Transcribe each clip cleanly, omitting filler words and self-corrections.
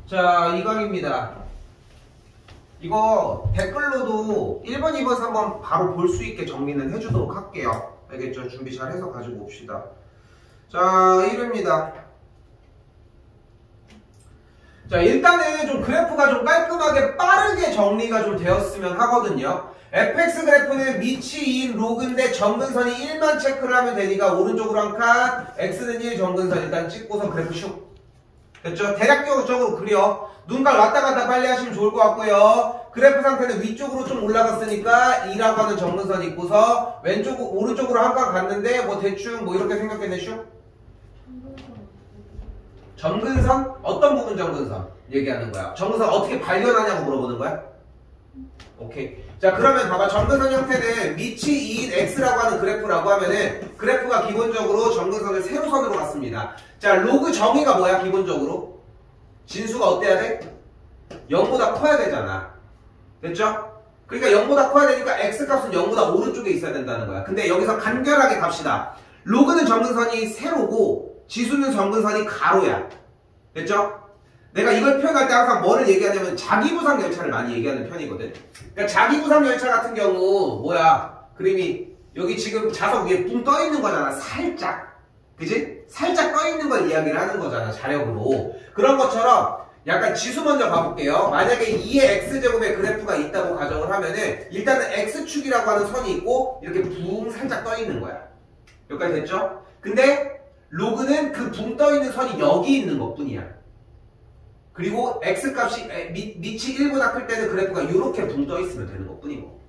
자, 이강입니다. 이거 댓글로도 1번, 2번, 3번 바로 볼 수 있게 정리는 해주도록 할게요. 알겠죠? 준비 잘 해서 가지고 옵시다. 자, 1회입니다. 자, 일단은 좀 그래프가 좀 깔끔하게 빠르게 정리가 좀 되었으면 하거든요. fx 그래프는 밑이 2인 로그인데 점근선이 1만 체크를 하면 되니까 오른쪽으로 한 칸, x는 1 점근선 일단 찍고서 그래프 슉. 됐죠? 대략적으로 그려. 눈깔 왔다 갔다 빨리 하시면 좋을 것 같고요. 그래프 상태는 위쪽으로 좀 올라갔으니까 2라고 하는 점근선 있고서 오른쪽으로 한 칸 갔는데 뭐 대충 뭐 이렇게 생각했네 슉. 점근선? 어떤 부분 점근선? 얘기하는 거야. 점근선 어떻게 발견하냐고 물어보는 거야? 오케이. 자, 그러면 봐봐. 점근선 형태는 밑이 2인 x라고 하는 그래프라고 하면은 그래프가 기본적으로 점근선을 세로선으로 갔습니다. 자, 로그 정의가 뭐야? 기본적으로 진수가 어때야 돼? 0보다 커야 되잖아. 됐죠? 그러니까 0보다 커야 되니까 x값은 0보다 오른쪽에 있어야 된다는 거야. 근데 여기서 간결하게 갑시다. 로그는 점근선이 세로고 지수는 점근선이 가로야. 됐죠? 내가 이걸 표현할 때 항상 뭐를 얘기하냐면 자기부상 열차를 많이 얘기하는 편이거든. 그러니까 자기부상 열차 같은 경우 뭐야? 그림이 여기 지금 자석 위에 붕 떠 있는 거잖아. 살짝. 그지? 살짝 떠 있는 걸 이야기를 하는 거잖아. 자력으로. 그런 것처럼 약간 지수 먼저 봐볼게요. 만약에 2의 x제곱의 그래프가 있다고 가정을 하면은 일단은 x축이라고 하는 선이 있고 이렇게 붕 살짝 떠 있는 거야. 여기까지 됐죠? 근데 로그는 그 붕 떠 있는 선이 여기 있는 것 뿐이야. 그리고 x값이 밑이 1보다 클 때는 그래프가 이렇게 붕 떠 있으면 되는 것 뿐이고.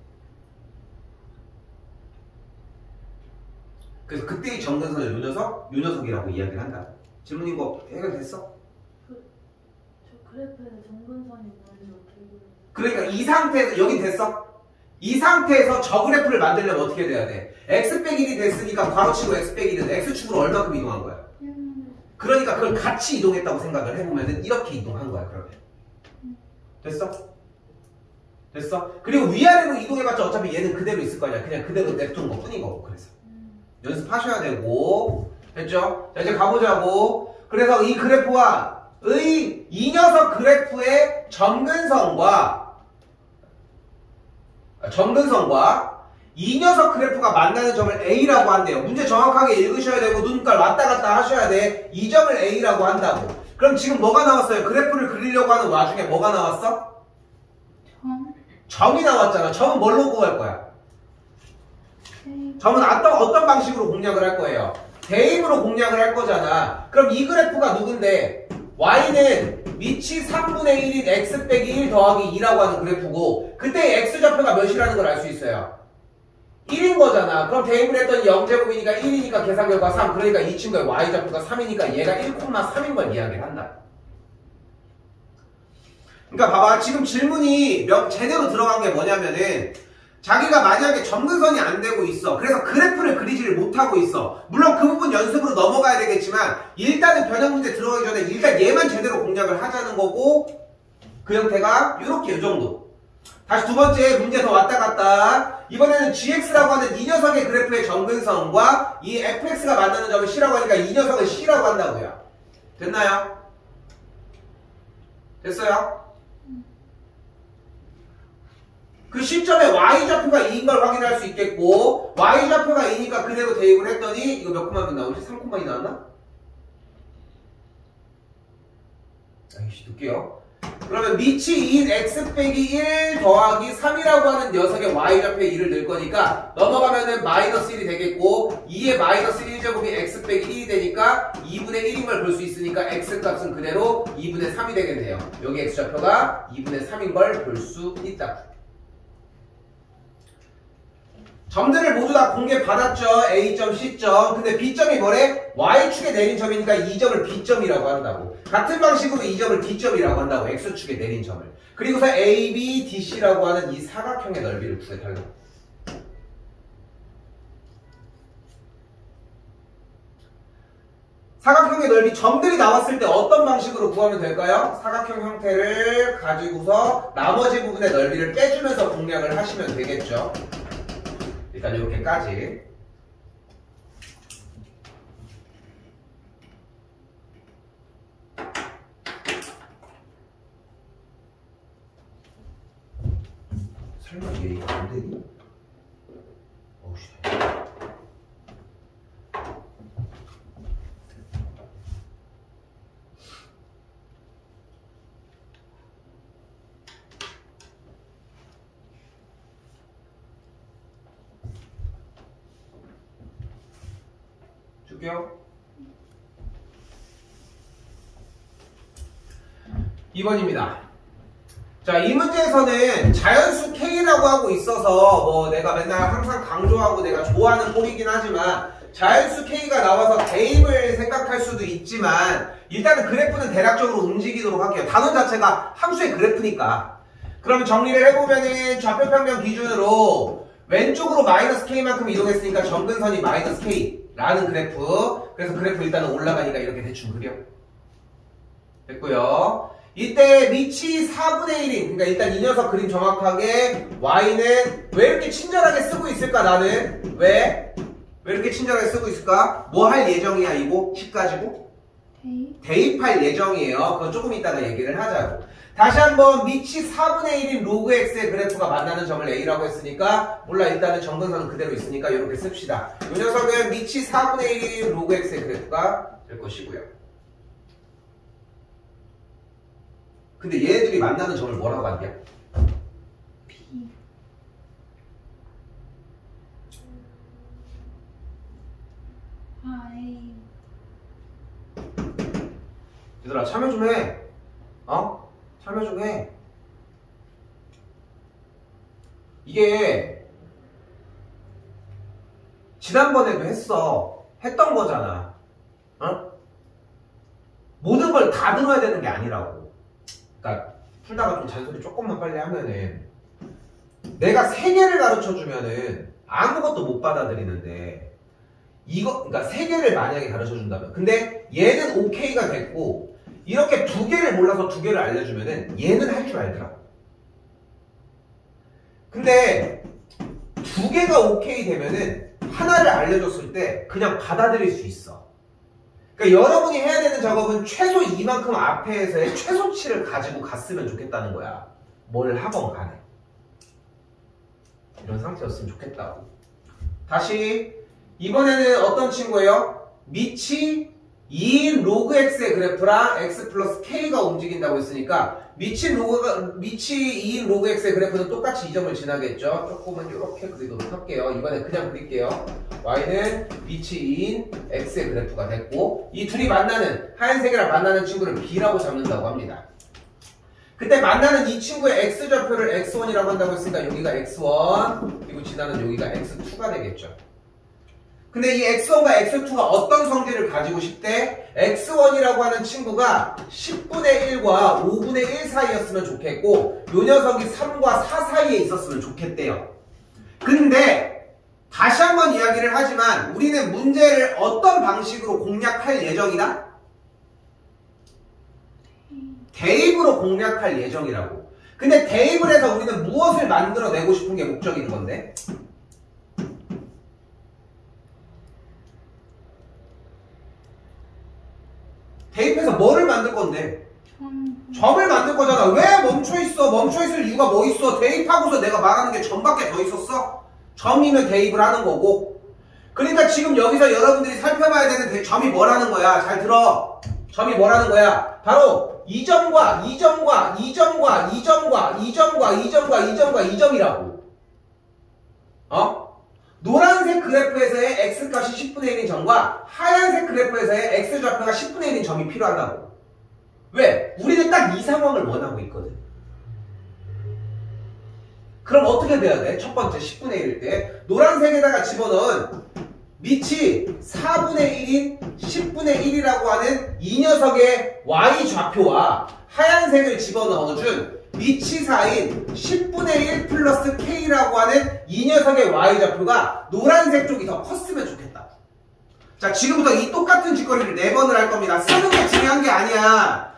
그래서 그때의 점근선을 요 녀석이라고 이야기를 한다. 질문인 거 해결됐어? 저 그래프에 점근선이 뭔지 어떻게 보여요? 그러니까 이 상태에서 여긴 됐어? 이 상태에서 저 그래프를 만들려면 어떻게 돼야 돼? x 빼기 1이 됐으니까 괄호치고 x 빼기 1은 x축으로 얼마큼 이동한 거야? 그러니까 그걸 같이 이동했다고 생각을 해보면은 이렇게 이동한 거야. 그러면 됐어? 됐어? 그리고 위아래로 이동해봤자 어차피 얘는 그대로 있을 거 아니야. 그냥 그대로 냅둔 것 뿐인 거고. 그래서 연습하셔야 되고. 됐죠? 자, 이제 가보자고. 그래서 이 그래프와 이 녀석 그래프의 점근선과 이 녀석 그래프가 만나는 점을 A라고 한대요. 문제 정확하게 읽으셔야 되고 눈깔 왔다 갔다 하셔야 돼. 이 점을 A라고 한다고. 그럼 지금 뭐가 나왔어요? 그래프를 그리려고 하는 와중에 뭐가 나왔어? 점이 나왔잖아. 점은 뭘로 구할 거야? 점은 어떤 방식으로 공략을 할 거예요? 대입으로 공략을 할 거잖아. 그럼 이 그래프가 누군데? y는 밑이 3분의 1인 x 빼기 1 더하기 2라고 하는 그래프고 그때 x좌표가 몇이라는 걸 알 수 있어요? 1인 거잖아. 그럼 대입을 했더니 0제곱이니까 1이니까 계산 결과 3. 그러니까 이 친구의 y좌표가 3이니까 얘가 1,3인 걸 이야기를 한다. 그러니까 봐봐. 지금 질문이 제대로 들어간 게 뭐냐면은 자기가 만약에 점근선이 안 되고 있어. 그래서 그래프를 그리지를 못하고 있어. 물론 그 부분 연습으로 넘어가야 되겠지만 일단은 변형 문제 들어가기 전에 일단 얘만 제대로 공략을 하자는 거고 그 형태가 이렇게 이 정도. 다시 두 번째 문제 더 왔다 갔다. 이번에는 gx라고 하는 이 녀석의 그래프의 점근선과 이 fx가 만나는 점을 c라고 하니까 이 녀석을 c라고 한다고요. 됐나요? 됐어요? 그 시점에 y좌표가 2인 걸 확인할 수 있겠고 y좌표가 2니까 그대로 대입을 했더니 이거 몇 콤마면 나오지? 3콤마이 나왔나? 아이씨 늦게요. 그러면 밑이 2인 x 빼기 1 더하기 3이라고 하는 녀석의 y좌표에 2를 넣을 거니까 넘어가면은 마이너스 1이 되겠고 2의 마이너스 1제곱이 x 빼기 1이 되니까 2분의 1인 걸 볼 수 있으니까 x값은 그대로 2분의 3이 되겠네요. 여기 x좌표가 2분의 3인 걸 볼 수 있다. 점들을 모두 다 공개 받았죠. A점, C점. 근데 B점이 뭐래? Y축에 내린 점이니까 이 점을 B점이라고 한다고. 같은 방식으로 이 점을 D점이라고 한다고. X축에 내린 점을. 그리고서 A, B, D, C라고 하는 이 사각형의 넓이를 구해달라고. 사각형의 넓이 점들이 나왔을 때 어떤 방식으로 구하면 될까요? 사각형 형태를 가지고서 나머지 부분의 넓이를 빼주면서 공략을 하시면 되겠죠. 일단 이렇게까지. 설마 얘 이거 안 되니? 어우씨. 줄게요. 2번입니다. 자, 이 문제에서는 자연수 K라고 하고 있어서 뭐 내가 맨날 항상 강조하고 내가 좋아하는 꼴이긴 하지만 자연수 K가 나와서 대입을 생각할 수도 있지만 일단은 그래프는 대략적으로 움직이도록 할게요. 단원 자체가 함수의 그래프니까. 그러면 정리를 해보면은 좌표평면 기준으로 왼쪽으로 마이너스 K만큼 이동했으니까 점근선이 마이너스 K라는 그래프. 그래서 그래프 일단은 올라가니까 이렇게 대충 그려. 됐고요. 이때 밑이 4분의 1인, 그러니까 일단 이 녀석 그림 정확하게 y는 왜 이렇게 친절하게 쓰고 있을까 나는? 왜 이렇게 친절하게 쓰고 있을까? 뭐 할 예정이야 이거? 10 가지고? 대입할 예정이에요. 그건 조금 이따가 얘기를 하자고. 다시 한번 밑이 4분의 1인 로그 x의 그래프가 만나는 점을 a라고 했으니까 몰라 일단은 정근선은 그대로 있으니까 이렇게 씁시다. 이 녀석은 밑이 4분의 1인 로그 x의 그래프가 될 것이고요. 근데 얘네들이 만나는 점을 뭐라고 하냐? B. I. 얘들아 참여 좀 해. 어? 참여 좀 해. 이게 지난번에도 했던 거잖아. 어? 모든 걸 다 들어야 되는 게 아니라고. 그러니까 풀다가 좀 잔소리 조금만 빨리 하면은 내가 3개를 가르쳐주면은 아무것도 못 받아들이는데 그러니까 3개를 만약에 가르쳐준다면 근데 얘는 OK가 됐고 이렇게 2개를 몰라서 2개를 알려주면은 얘는 할 줄 알더라고. 근데 2개가 오케이 되면은 하나를 알려줬을 때 그냥 받아들일 수 있어. 그러니까 여러분이 해야 되는 작업은 최소 이만큼 앞에서의 최소치를 가지고 갔으면 좋겠다는 거야. 뭘 하건 간에. 이런 상태였으면 좋겠다고. 다시 이번에는 어떤 친구예요? 밑이 2인 로그 x의 그래프랑 x 플러스 k가 움직인다고 했으니까 밑이 2인 로그 x의 그래프는 똑같이 이 점을 지나겠죠. 조금은 이렇게 그리도록 할게요. 이번에 그냥 그릴게요. y는 밑이 2인 x의 그래프가 됐고 이 둘이 만나는 하얀색이랑 만나는 친구를 b라고 잡는다고 합니다. 그때 만나는 이 친구의 x좌표를 x1이라고 한다고 했으니까 여기가 x1 그리고 지나는 여기가 x2가 되겠죠. 근데 이 x1과 x2가 어떤 성질을 가지고 싶대? x1이라고 하는 친구가 10분의 1과 5분의 1 사이였으면 좋겠고 요 녀석이 3과 4 사이에 있었으면 좋겠대요. 근데 다시 한번 이야기를 하지만 우리는 문제를 어떤 방식으로 공략할 예정이다? 대입으로 공략할 예정이라고. 근데 대입을 해서 우리는 무엇을 만들어내고 싶은 게 목적인 건데? 대입해서 뭐를 만들 건데? 점을 만들 거잖아. 왜 멈춰있어? 멈춰있을 이유가 뭐 있어? 대입하고서 내가 말하는 게 점밖에 더 있었어? 점이면 대입을 하는 거고. 그러니까 지금 여기서 여러분들이 살펴봐야 되는 점이 뭐라는 거야? 잘 들어. 점이 뭐라는 거야? 바로 이 점과 이 점과 이 점과 이 점과 이 점과 이 점과 이 점과 이 점이라고. 노란색 그래프에서의 x값이 10분의 1인 점과 하얀색 그래프에서의 x좌표가 10분의 1인 점이 필요하다고. 왜? 우리는 딱 이 상황을 원하고 있거든. 그럼 어떻게 돼야 돼? 첫 번째 10분의 1일 때 노란색에다가 집어넣은 밑이 4분의 1인 10분의 1이라고 하는 이 녀석의 y좌표와 하얀색을 집어넣어준 밑이 4인 10분의 1 플러스 k라고 하는 이 녀석의 y좌표가 노란색 쪽이 더 컸으면 좋겠다. 자, 지금부터 이 똑같은 짓거리를 4번을 할 겁니다. 쓰는 게 중요한 게 아니야.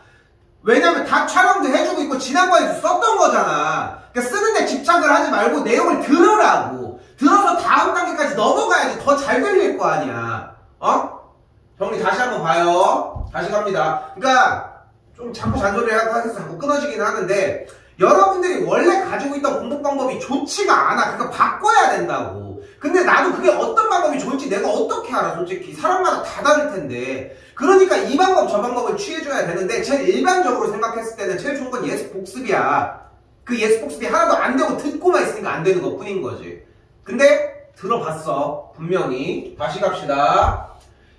왜냐면 다 촬영도 해주고 있고 지난번에도 썼던 거잖아. 그러니까 쓰는데 집착을 하지 말고 내용을 들으라고. 들어서 다음 단계까지 넘어가야지 더 잘 들릴 거 아니야. 정리 다시 한번 봐요. 다시 갑니다. 그러니까 좀 자꾸 잔소리를 하고 자꾸 끊어지긴 하는데 여러분들이 원래 가지고 있던 공부 방법이 좋지가 않아. 그러니까 바꿔야 된다고. 근데 나도 그게 어떤 방법이 좋을지 내가 어떻게 알아, 솔직히. 사람마다 다 다를 텐데. 그러니까 이 방법 저 방법을 취해줘야 되는데 제일 일반적으로 생각했을 때는 제일 좋은 건 예습 복습이야. 그 예습 복습이 하나도 안 되고 듣고만 있으니까 안 되는 것 뿐인 거지. 근데 들어봤어, 분명히. 다시 갑시다.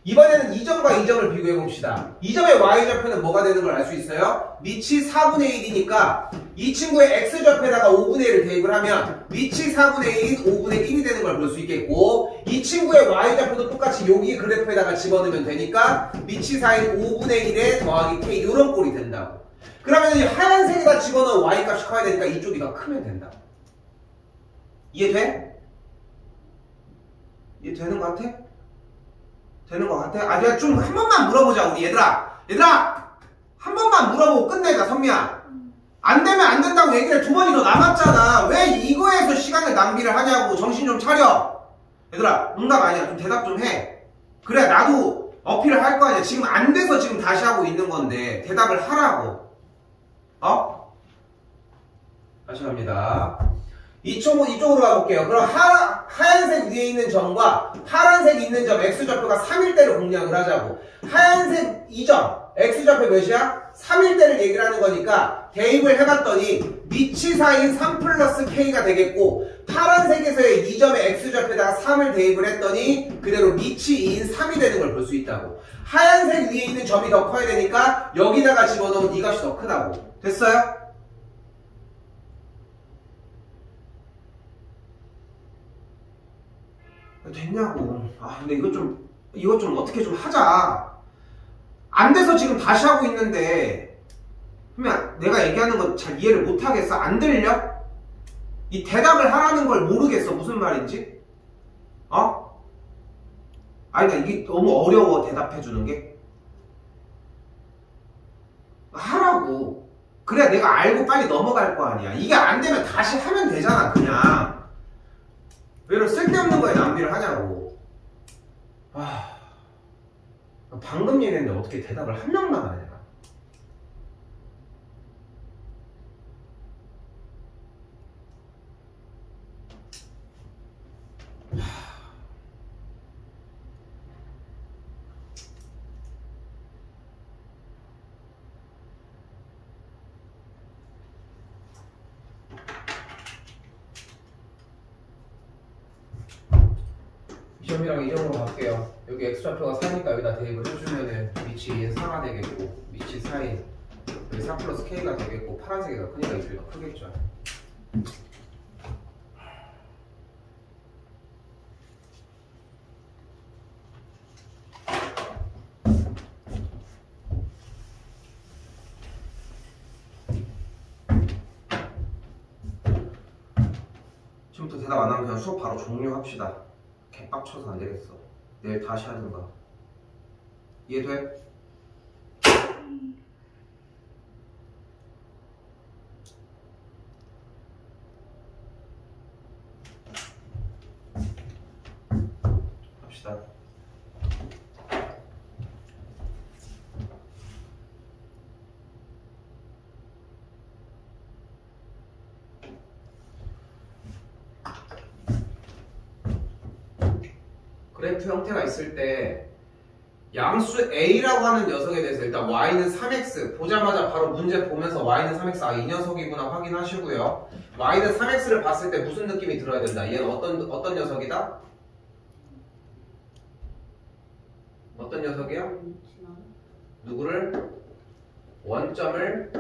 이번에는 2점과 2점을 비교해 봅시다. 2점의 y좌표는 뭐가 되는 걸 알 수 있어요? 밑이 4분의 1이니까 이 친구의 x좌표에다가 5분의 1을 대입을 하면 밑이 4분의 1인 5분의 1이 되는 걸 볼 수 있겠고, 이 친구의 y좌표도 똑같이 여기 그래프에다가 집어넣으면 되니까 밑이 4인 5분의 1에 더하기 k, 이런 꼴이 된다고. 그러면 이 하얀색에다 집어넣은 y값이 커야 되니까 이쪽이 더 크면 된다. 이해돼? 이해되는 것 같아? 되는 것 같아? 아, 내가 좀 한 번만 물어보자, 우리 얘들아. 얘들아! 한 번만 물어보고 끝내자, 선미야. 안 되면 안 된다고 얘기를 2번이 더 남았잖아. 왜 이거에서 시간을 낭비를 하냐고. 정신 좀 차려. 얘들아, 농담 아니야. 좀 대답 좀 해. 그래, 나도 어필을 할 거 아니야. 지금 안 돼서 지금 다시 하고 있는 건데 대답을 하라고. 어? 다시 갑니다. 이쪽으로 가볼게요. 그럼 하얀색 위에 있는 점과 파란색 있는 점 x좌표가 3일대를 공략을 하자고. 하얀색 이 점 x좌표 몇이야? 3일대를 얘기를 하는 거니까 대입을 해봤더니 밑이 4인 3 플러스 k가 되겠고, 파란색에서의 이 점의 x좌표에다가 3을 대입을 했더니 그대로 밑이 2인 3이 되는 걸 볼 수 있다고. 하얀색 위에 있는 점이 더 커야 되니까 여기다가 집어넣은 이 값이 더 크다고. 됐어요? 됐냐고. 아, 근데 이거 좀 어떻게 좀 하자. 안 돼서 지금 다시 하고 있는데, 그러면 내가 얘기하는 거 잘 이해를 못 하겠어? 안 들려? 이 대답을 하라는 걸 모르겠어. 무슨 말인지? 어? 아니, 나 이게 너무 어려워, 대답해 주는 게. 하라고. 그래야 내가 알고 빨리 넘어갈 거 아니야. 이게 안 되면 다시 하면 되잖아, 그냥. 왜 이런 쓸데없는 거에 낭비를 하냐고. 아, 방금 얘기했는데 어떻게 대답을 한 명만 하냐. 점이랑 이 점으로 갈게요. 여기 x좌표가 4니까 여기다 대입을 해주면은 밑이 4가 되겠고, 밑이 4인 여기 4 플러스 k가 되겠고, 파란색이 더 크니까 이쪽이 더 크겠죠. 지금부터 대답 안 하면 그냥 수업 바로 종료합시다. 개빡쳐서 안 되겠어. 내일 다시 하든가. 이해돼? 합시다. 그래프 형태가 있을 때 양수 A라고 하는 녀석에 대해서 일단 Y는 3X 보자마자 바로 문제 보면서 Y는 3X, 아, 이 녀석이구나 확인하시고요. Y는 3X를 봤을 때 무슨 느낌이 들어야 된다. 얘는 어떤 녀석이다? 어떤 녀석이야? 누구를? 원점을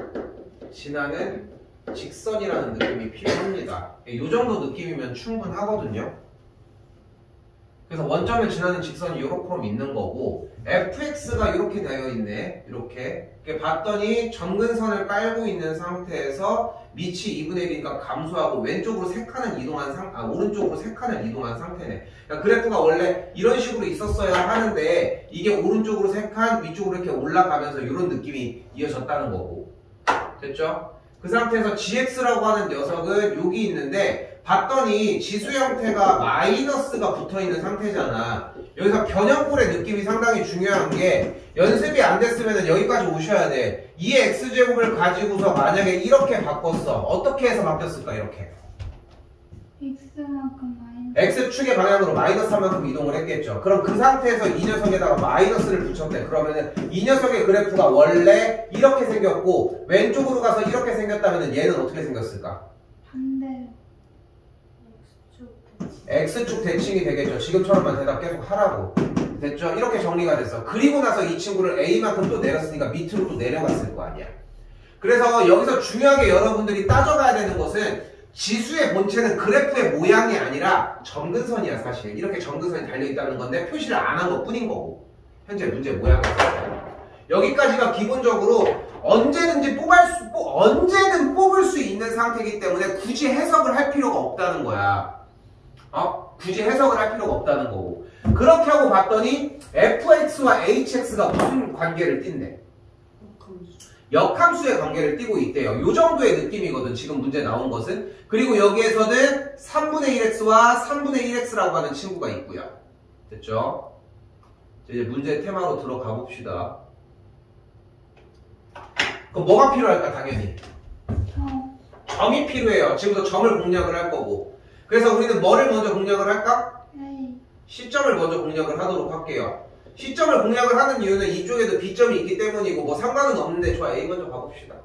지나는 직선이라는 느낌이 필요합니다. 이 정도 느낌이면 충분하거든요. 그래서 원점을 지나는 직선이 이렇게 있는 거고, fx가 이렇게 되어 있네. 이렇게 봤더니 점근선을 깔고 있는 상태에서 밑이 2분의 1이니까 감소하고 왼쪽으로 3칸을 이동한 오른쪽으로 3칸을 이동한 상태네. 그러니까 그래프가 원래 이런 식으로 있었어야 하는데 이게 오른쪽으로 3칸, 위쪽으로 이렇게 올라가면서 이런 느낌이 이어졌다는 거고. 됐죠? 그 상태에서 gx라고 하는 녀석은 여기 있는데 봤더니 지수 형태가 마이너스가 붙어있는 상태잖아. 여기서 변형꼴의 느낌이 상당히 중요한 게 연습이 안 됐으면 여기까지 오셔야 돼. 이 x제곱을 가지고서 만약에 이렇게 바꿨어. 어떻게 해서 바뀌었을까? 이렇게 x만큼 마이너스. x축의 방향으로 마이너스 3만큼 이동을 했겠죠. 그럼 그 상태에서 이 녀석에다가 마이너스를 붙였대. 그러면은 이 녀석의 그래프가 원래 이렇게 생겼고 왼쪽으로 가서 이렇게 생겼다면 얘는 어떻게 생겼을까? 반대. x축 대칭이 되겠죠. 지금처럼만 대답 계속 하라고. 됐죠? 이렇게 정리가 됐어. 그리고 나서 이 친구를 a만큼 또 내렸으니까 밑으로 또 내려갔을 거 아니야. 그래서 여기서 중요하게 여러분들이 따져가야 되는 것은 지수의 본체는 그래프의 모양이 아니라 점근선이야. 사실 이렇게 점근선이 달려있다는 건데 표시를 안 한 것 뿐인 거고 현재 문제 모양에서 여기까지가 기본적으로 언제든 뽑을 수 있는 상태이기 때문에 굳이 해석을 할 필요가 없다는 거야. 굳이 해석을 할 필요가 없다는 거고. 그렇게 하고 봤더니 fx와 hx가 무슨 관계를 띈대? 역함수의 관계를 띠고 있대요. 요 정도의 느낌이거든. 지금 문제 나온 것은. 그리고 여기에서는 3분의 1x와 3분의 1x라고 하는 친구가 있고요. 됐죠? 이제 문제 테마로 들어가 봅시다. 그럼 뭐가 필요할까? 당연히 점이 필요해요. 지금부터 점을 공략을 할 거고. 그래서 우리는 뭐를 먼저 공략을 할까? 시점을 먼저 공략을 하도록 할게요. 시점을 공략을 하는 이유는 이쪽에도 B점이 있기 때문이고 뭐 상관은 없는데 좋아. A 먼저 가봅시다.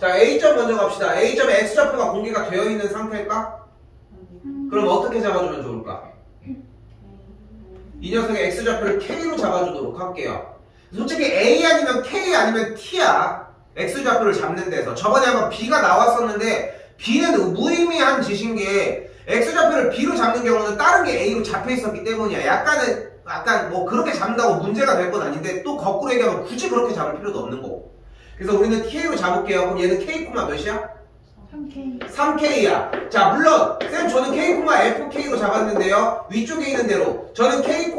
자, A점 먼저 갑시다. A점에 X좌표가 공개가 되어 있는 상태일까? 그럼 어떻게 잡아주면 좋을까? 이 녀석의 X좌표를 K로 잡아주도록 할게요. 솔직히 A 아니면 K 아니면 T야. X좌표를 잡는 데서. 저번에 한번 B가 나왔었는데 B는 무의미한 짓인 게 X좌표를 B로 잡는 경우는 다른 게 A로 잡혀 있었기 때문이야. 약간 뭐 그렇게 잡는다고 문제가 될 건 아닌데 또 거꾸로 얘기하면 굳이 그렇게 잡을 필요도 없는 거고. 그래서 우리는 K로 잡을게요. 그럼 얘는 K, 몇이야? 3K. 3K야. 자, 물론 쌤 저는 K, FK로 잡았는데요. 위쪽에 있는 대로 저는 K,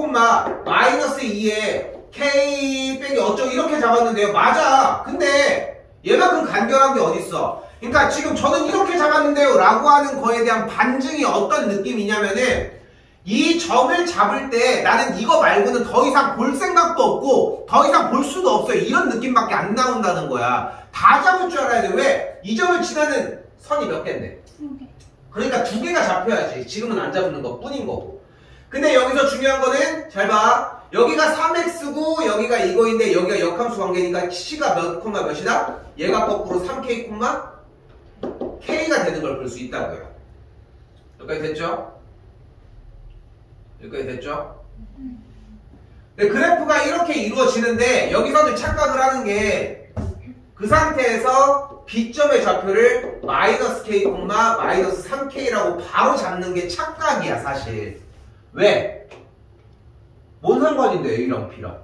마이너스 2에 K 빼기 어쩌고 이렇게 잡았는데요. 맞아. 근데 얘만큼 간결한 게 어딨어. 그러니까 지금 저는 이렇게 잡았는데요 라고 하는 거에 대한 반증이 어떤 느낌이냐면은 이 점을 잡을 때 나는 이거 말고는 더 이상 볼 생각도 없고 더 이상 볼 수도 없어요. 이런 느낌밖에 안 나온다는 거야. 다 잡을 줄 알아야 돼. 왜? 이 점을 지나는 선이 몇 개인데? 2개. 그러니까 2개가 잡혀야지. 지금은 안 잡는 것 뿐인 거고. 근데 여기서 중요한 거는 잘 봐. 여기가 3x고 여기가 이거인데 여기가 역함수 관계니까 c가 몇이다? 얘가 거꾸로 3k, k가 되는 걸 볼 수 있다고요. 여기까지 됐죠? 여기까지 됐죠? 근데 그래프가 이렇게 이루어지는데 여기서도 착각을 하는 게 그 상태에서 B점의 좌표를 마이너스 k, 마이너스 3k라고 바로 잡는 게 착각이야 사실. 왜? 뭔 상관인데 A랑 B랑.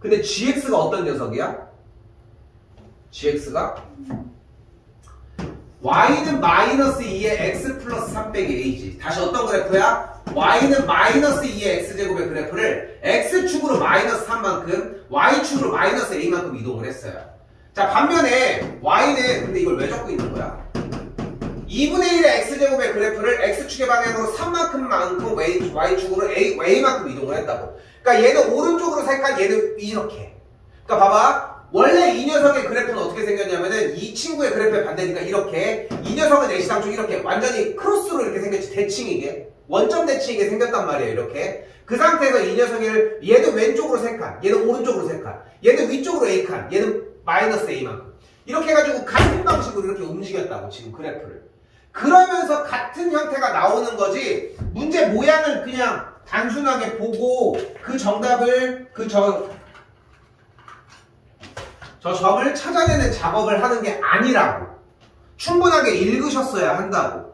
근데 GX가 어떤 녀석이야? GX가 Y는 마이너스 2에 X 플러스 3 빼기 A지. 다시 어떤 그래프야? Y는 마이너스 2의 X제곱의 그래프를 X축으로 마이너스 3만큼 Y축으로 마이너스 A만큼 이동을 했어요. 자, 반면에 Y는 근데 이걸 왜 적고 있는 거야? 2분의 1의 X제곱의 그래프를 X축의 방향으로 3만큼만큼 Y축으로 A만큼 이동을 했다고. 그러니까 얘는 오른쪽으로 색깔, 얘는 이렇게. 그러니까 봐봐. 원래 이 녀석의 그래프는 어떻게 생겼냐면은 이 친구의 그래프의 반대니까 이렇게. 이 녀석은 X상쪽 이렇게 완전히 크로스로 이렇게 생겼지. 대칭이게. 원점 대칭이게 생겼단 말이에요. 이렇게. 그 상태에서 이 녀석을 얘는 왼쪽으로 3칸, 얘는 오른쪽으로 3칸, 얘는 위쪽으로 A칸, 얘는 마이너스 A만큼. 이렇게 해가지고 같은 방식으로 이렇게 움직였다고 지금 그래프를. 그러면서 같은 형태가 나오는 거지. 문제 모양을 그냥 단순하게 보고 그 정답을 저 점을 찾아내는 작업을 하는 게 아니라고. 충분하게 읽으셨어야 한다고.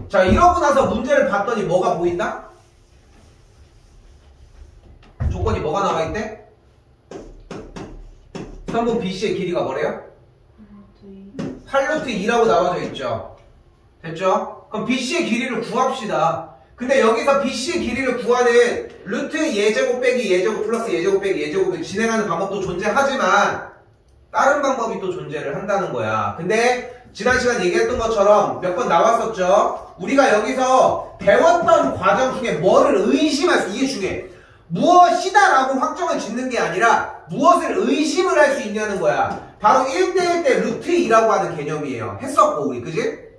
자, 이러고 나서 문제를 봤더니 뭐가 보인다? 조건이 뭐가 나와 있대? 3분 BC의 길이가 뭐래요? 8루트 2라고 나와져 있죠. 됐죠? 그럼 BC의 길이를 구합시다. 근데 여기서 BC 길이를 구하는 루트 예제곱 빼기 예제곱 플러스 예제곱 빼기 예제곱을 진행하는 방법도 존재하지만 다른 방법이 또 존재를 한다는 거야. 근데 지난 시간 얘기했던 것처럼 몇 번 나왔었죠. 우리가 여기서 배웠던 과정 중에 뭐를 의심할 수, 이게 중요해. 무엇이다 라고 확정을 짓는 게 아니라 무엇을 의심을 할 수 있냐는 거야. 바로 1대1 대 루트 2라고 하는 개념이에요. 했었고 우리 그지?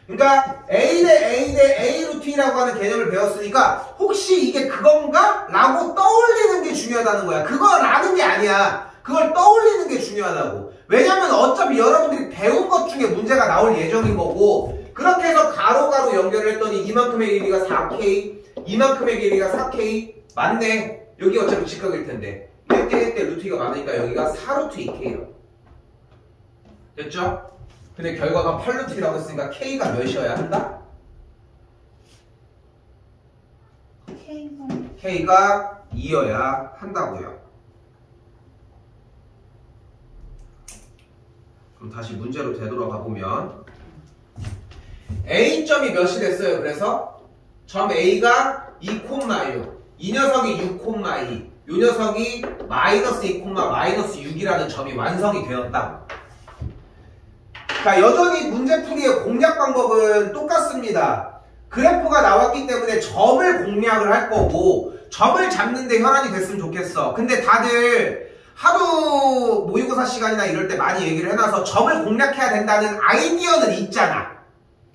그러니까 A 대 A 대 A 루트 2라고 하는 개념을 배웠으니까 혹시 이게 그건가? 라고 떠올리는 게 중요하다는 거야. 그거라는 게 아니야. 그걸 떠올리는 게 중요하다고. 왜냐면 어차피 여러분들이 배운 것 중에 문제가 나올 예정인 거고, 그렇게 해서 가로가로 연결을 했더니 이만큼의 길이가 4K, 이만큼의 길이가 4K. 맞네. 여기 어차피 직각일 텐데 1대1 대 루트 2가 많으니까 여기가 4루트 2K요. 됐죠? 근데 결과가 8루트 2라고 했으니까 K가 몇이어야 한다? K가 2여야 한다고요. 그럼 다시 문제로 되돌아가 보면 A점이 몇이 됐어요? 그래서 점 A가 2,6, 이 녀석이 6,2, 이 녀석이 마이너스 2, 마이너스 6이라는 점이 완성이 되었다. 자, 여전히 문제풀이의 공략 방법은 똑같습니다. 그래프가 나왔기 때문에 점을 공략을 할 거고 점을 잡는데 혈안이 됐으면 좋겠어. 근데 다들 하루 모의고사 시간이나 이럴 때 많이 얘기를 해놔서 점을 공략해야 된다는 아이디어는 있잖아.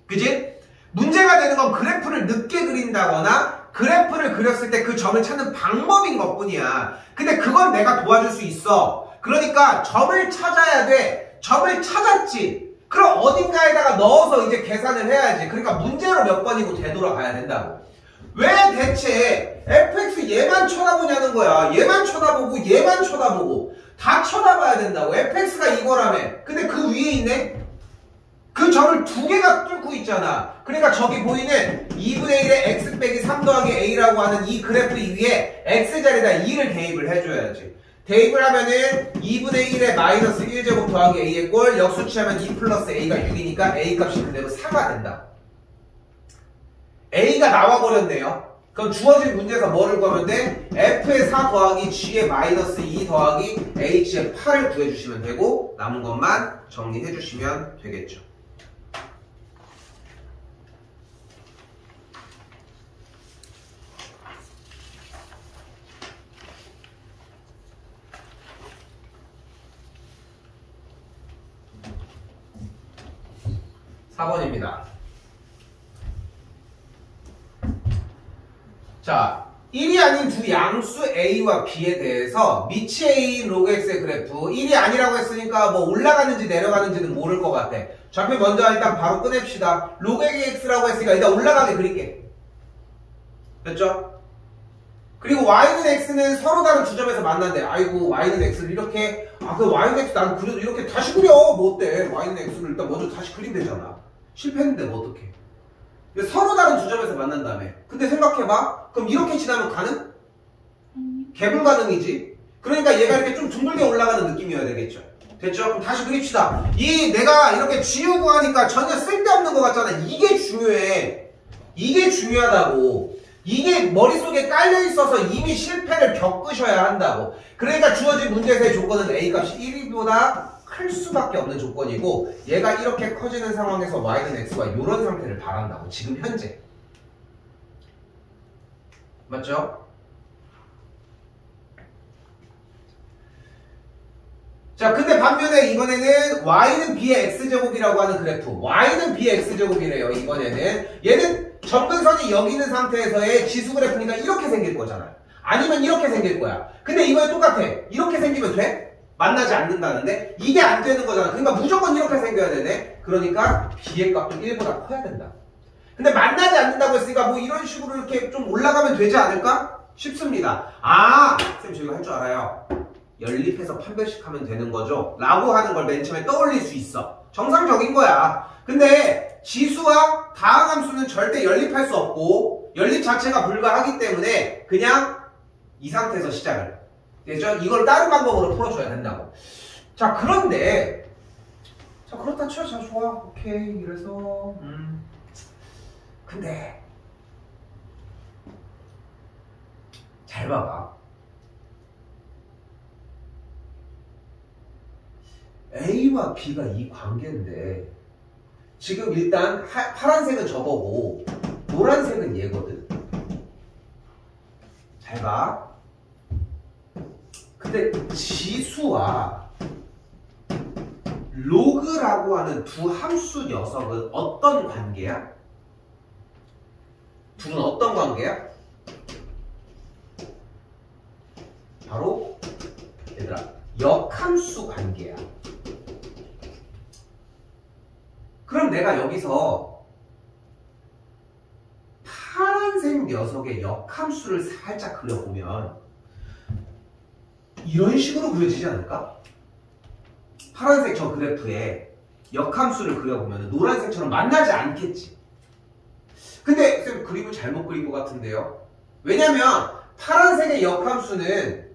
그지? 문제가 되는 건 그래프를 늦게 그린다거나 그래프를 그렸을 때 그 점을 찾는 방법인 것 뿐이야. 근데 그건 내가 도와줄 수 있어. 그러니까 점을 찾아야 돼. 점을 찾았지. 그럼 어딘가에다가 넣어서 이제 계산을 해야지. 그러니까 문제로 몇 번이고 되돌아가야 된다고. 왜 대체 fx 얘만 쳐다보냐는 거야. 얘만 쳐다보고 얘만 쳐다보고 다 쳐다봐야 된다고. fx가 이거라며. 근데 그 위에 있네? 그 점을 두 개가 뚫고 있잖아. 그러니까 저기 보이는 2분의 1의 x 빼기 3 더하기 a라고 하는 이 그래프 위에 x자리에다 2를 대입을 해줘야지. 대입을 하면은 2분의 1의 마이너스 1제곱 더하기 a의 꼴, 역수치하면 2 플러스 a가 6이니까 a 값이 그대로 4가 된다. a가 나와버렸네요. 그럼 주어진 문제에서 뭐를 구하면 돼? f의 4 더하기 g의 마이너스 2 더하기 h의 8을 구해주시면 되고 남은 것만 정리해주시면 되겠죠. (4번입니다) 자, 1이 아닌 두 양수 a와 b에 대해서 미치 a인 로그 x의 그래프 1이 아니라고 했으니까 뭐 올라가는지 내려가는지는 모를 것 같아. 좌표 먼저 일단 바로 꺼냅시다. 로그 x라고 했으니까 일단 올라가게 그릴게. 됐죠? 그리고 y는 x는 서로 다른 주점에서 만난대. 아이고 y는 x를 이렇게 그 y는 x 난 그래도 이렇게 다시 그려. 뭐 어때? y는 x를 일단 먼저 다시 그리면 되잖아. 실패했는데 뭐 어떡해. 서로 다른 주점에서 만난다며. 근데 생각해봐. 그럼 이렇게 지나면 가능? 개분 가능이지. 그러니까 얘가 이렇게 좀 둥글게 올라가는 느낌이어야 되겠죠. 됐죠? 그럼 다시 그립시다. 이 내가 이렇게 지우고 하니까 전혀 쓸데없는 것 같잖아. 이게 중요해. 이게 중요하다고. 이게 머릿속에 깔려있어서 이미 실패를 겪으셔야 한다고. 그러니까 주어진 문제에서의 조건은 A값이 1보다 클 수밖에 없는 조건이고 얘가 이렇게 커지는 상황에서 Y는 X와 이런 상태를 바란다고. 지금 현재. 맞죠? 자, 근데 반면에 이번에는 Y는 B의 X제곱이라고 하는 그래프. Y는 B의 X제곱이래요. 이번에는. 얘는 점근선이 여기 있는 상태에서의 지수 그래프니까 이렇게 생길 거잖아. 아니면 이렇게 생길 거야. 근데 이번에 똑같아. 이렇게 생기면 돼? 만나지 않는다는데? 이게 안 되는 거잖아. 그러니까 무조건 이렇게 생겨야 되네. 그러니까 B의 값도 1보다 커야 된다. 근데 만나지 않는다고 했으니까 뭐 이런 식으로 이렇게 좀 올라가면 되지 않을까? 쉽습니다. 쌤 저희가 할 줄 알아요. 연립해서 판별식하면 되는 거죠? 라고 하는 걸 맨 처음에 떠올릴 수 있어. 정상적인 거야. 근데 지수와 다항함수는 절대 연립할 수 없고 연립 자체가 불가하기 때문에 그냥 이 상태에서 시작을. 되죠? 이걸 다른 방법으로 풀어줘야 된다고. 자, 그런데 자, 그렇다 쳐. 자, 좋아. 오케이. 이래서 근데 잘 봐봐. A와 B가 이 관계인데 지금 일단 파란색은 저거고 노란색은 얘거든. 잘 봐. 근데 지수와 로그라고 하는 두 함수 녀석은 어떤 관계야? 둘은 어떤 관계야? 바로 얘들아 역함수 관계야. 그럼 내가 여기서 파란색 녀석의 역함수를 살짝 그려보면 이런 식으로 그려지지 않을까? 파란색 저 그래프에 역함수를 그려보면 노란색처럼 만나지 않겠지. 근데 쌤 그림을 잘못 그린 것 같은데요. 왜냐면 파란색의 역함수는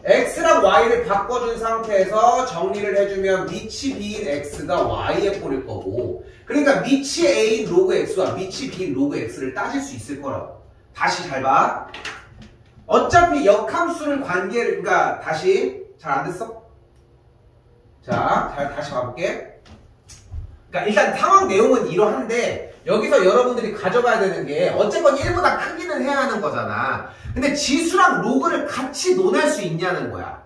x랑 y를 바꿔준 상태에서 정리를 해주면 밑이 b인 x가 y에 뿌릴 거고, 그러니까 밑이 a인 로그 x와 밑이 b인 로그 x를 따질 수 있을 거라고. 다시 잘 봐. 어차피 역함수를 관계를, 그러니까 다시 잘 안 됐어? 자, 다시 가볼게. 그러니까 일단 상황 내용은 이러한데 여기서 여러분들이 가져가야 되는 게 어쨌건 1보다 크기는 해야 하는 거잖아. 근데 지수랑 로그를 같이 논할 수 있냐는 거야.